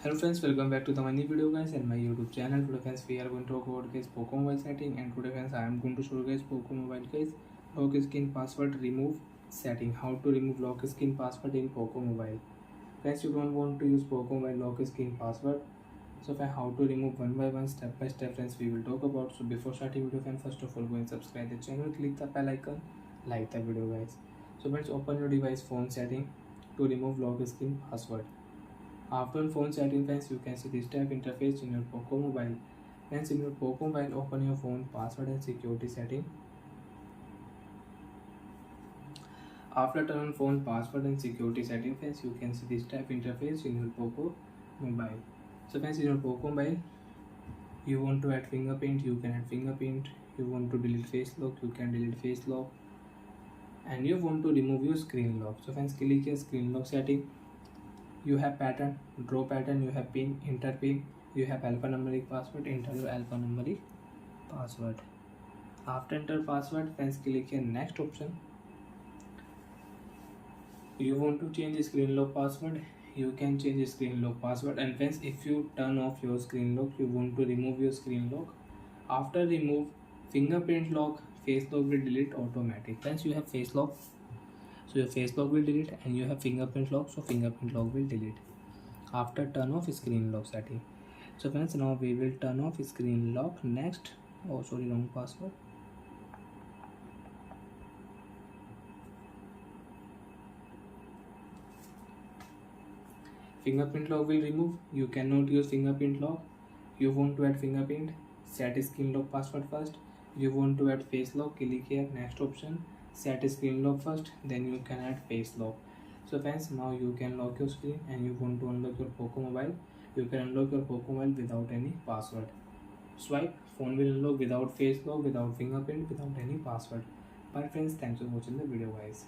Hello friends, welcome back to the new video guys and my YouTube channel. Today friends we are going to talk about guys Poco mobile setting, and today friends I am going to show you guys Poco mobile guys lock screen password remove setting. How to remove lock screen password in Poco mobile. Guys, you don't want to use Poco mobile lock screen password. So how to remove one by one, step by step friends we will talk about. So before starting video friends, first of all go and subscribe the channel, click the bell icon, like the video guys. So friends, open your device phone setting to remove lock screen password. After phone setting friends, you can see this type interface in your Poco mobile. Friends, in your Poco mobile, open your phone password and security setting. After turn on phone password and security setting friends, you can see this type interface in your Poco mobile. So friends, in your Poco mobile, you want to add fingerprint, you can add fingerprint. You want to delete face lock, you can delete face lock. And you want to remove your screen lock. So friends, click here screen lock setting. You have pattern, draw pattern, you have pin, enter pin, you have alphanumeric password, enter your alphanumeric password. After enter password friends, click here next option. You want to change the screen lock password, you can change the screen lock password. And friends, if you turn off your screen lock, you want to remove your screen lock. After remove fingerprint lock, face lock will delete automatic. Friends, you have face lock, so your face lock will delete, and you have fingerprint lock, so fingerprint lock will delete. After turn off screen lock setting. So friends, now we will turn off screen lock. Next, oh sorry, wrong password. Fingerprint lock will remove, you cannot use fingerprint lock. You want to add fingerprint, set screen lock password first. You want to add face lock, click here next option, set screen lock first, then you can add face lock. So friends, now you can lock your screen, and you want to unlock your Poco mobile. You can unlock your Poco mobile without any password. Swipe, phone will unlock without face lock, without fingerprint, without any password. Bye friends, thanks for watching the video guys.